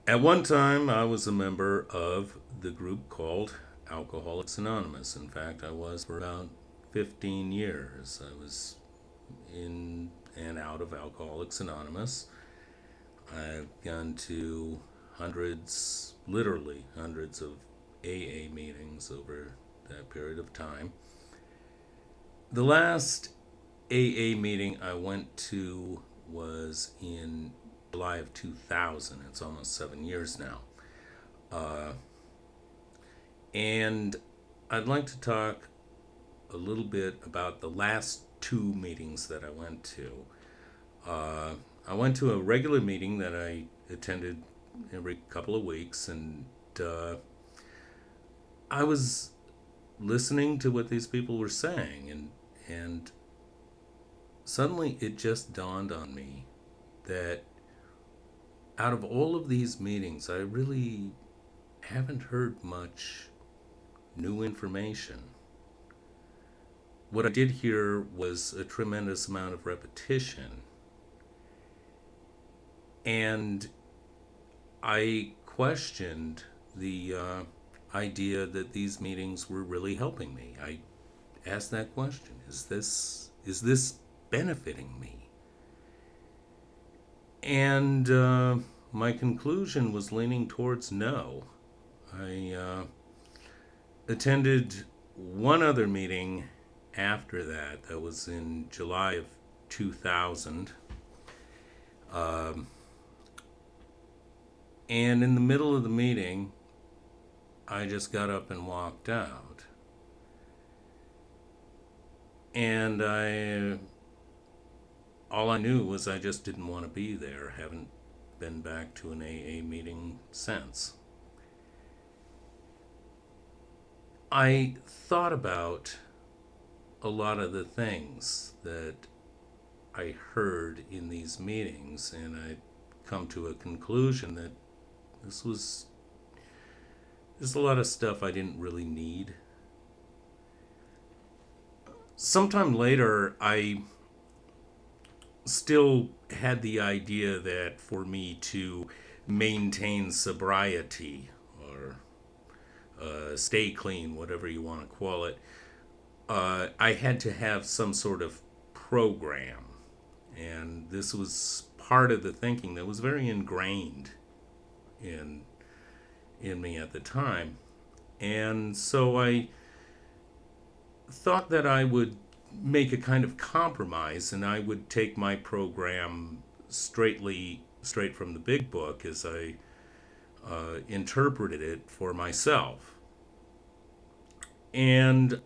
At one time, I was a member of the group called Alcoholics Anonymous. In fact, I was for about 15 years. I was in and out of Alcoholics Anonymous. I've gone to hundreds, literally hundreds of AA meetings over that period of time. The last AA meeting I went to was in July of 2000. It's almost 7 years now. Uh, and I'd like to talk a little bit about the last two meetings that I went to. Uh, I went to a regular meeting that I attended every couple of weeks, and uh, I was listening to what these people were saying, and suddenly it just dawned on me that out of all of these meetings, I really haven't heard much new information. What I did hear was a tremendous amount of repetition, and I questioned the idea that these meetings were really helping me. I asked that question: Is this benefiting me? And my conclusion was leaning towards no. I attended one other meeting after that. That was in July of 2000. Um, and in the middle of the meeting, I just got up and walked out. And all I knew was I just didn't want to be there. Haven't been back to an AA meeting since. I thought about a lot of the things that I heard in these meetings, and I come to a conclusion that this was there's a lot of stuff I didn't really need. Sometime later, I still had the idea that for me to maintain sobriety or stay clean, whatever you want to call it, I had to have some sort of program. And this was part of the thinking that was very ingrained in in me at the time. And so I thought that I would make a kind of compromise and I would take my program straight from the big book as I interpreted it for myself. And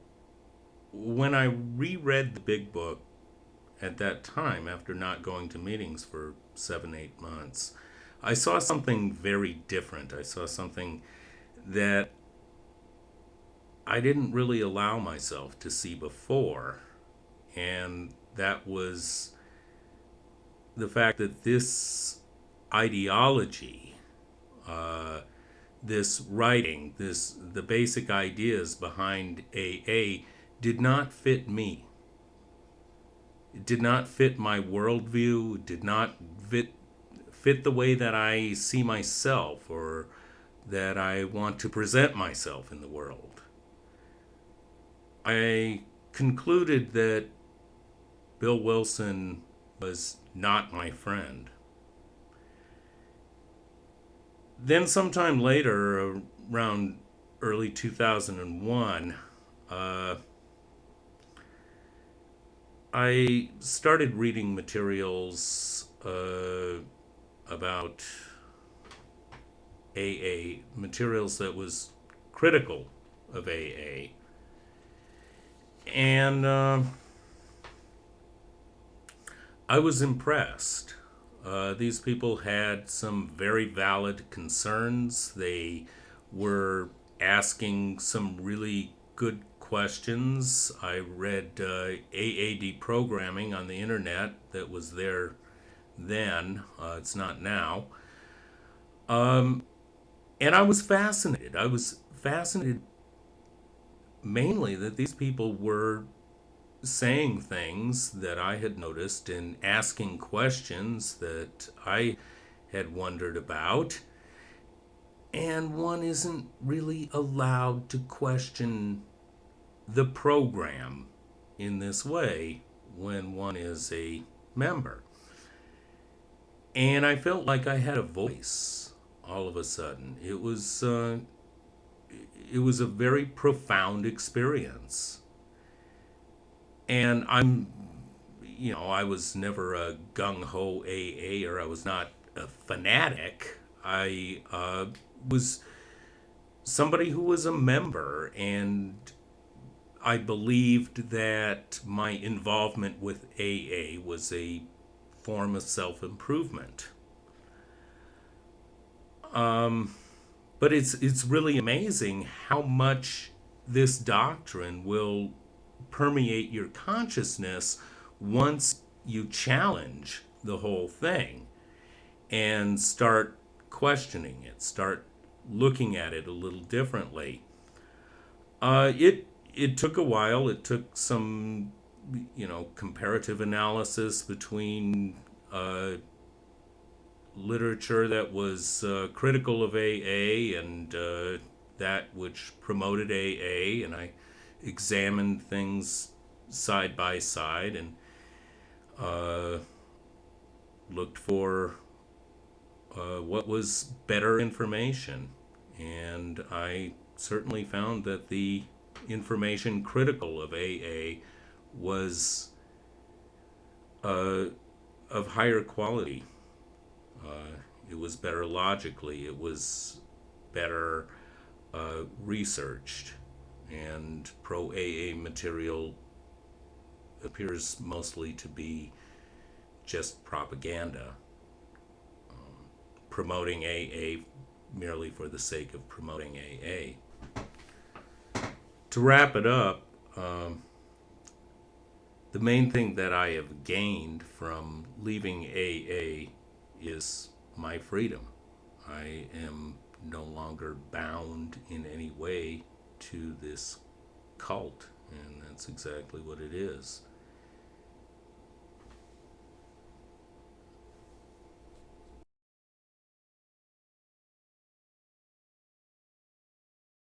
when I reread the big book at that time, after not going to meetings for 7, 8 months, I saw something very different. I saw something that I didn't really allow myself to see before. And that was the fact that this ideology, uh, this writing, the basic ideas behind AA did not fit me. It did not fit my worldview. It did not fit the way that I see myself or that I want to present myself in the world. I concluded that Bill Wilson was not my friend. Then, sometime later, around early 2001, uh, I started reading materials about AA, materials that was critical of AA. And I was impressed. These people had some very valid concerns. They were asking some really good questions. I read AAD programming on the internet that was there then. It's not now. Um, and I was fascinated. I was fascinated mainly that these people were saying things that I had noticed and asking questions that I had wondered about. And one isn't really allowed to question the program in this way when one is a member. And I felt like I had a voice all of a sudden. It was a very profound experience. And I was never a gung ho AA, or I was not a fanatic. I was somebody who was a member, and I believed that my involvement with AA was a form of self improvement. But it's really amazing how much this doctrine will permeate your consciousness once you challenge the whole thing and start questioning it, start looking at it a little differently. It took a while. It took some comparative analysis between literature that was critical of AA and that which promoted AA, and I examined things side by side and uh, looked for what was better information. And I certainly found that the information critical of AA was uh, of higher quality. It was better logically, it was better researched, and pro AA material appears mostly to be just propaganda, promoting AA merely for the sake of promoting AA. To wrap it up, the main thing that I have gained from leaving AA is my freedom. I am no longer bound in any way to this cult, and that's exactly what it is.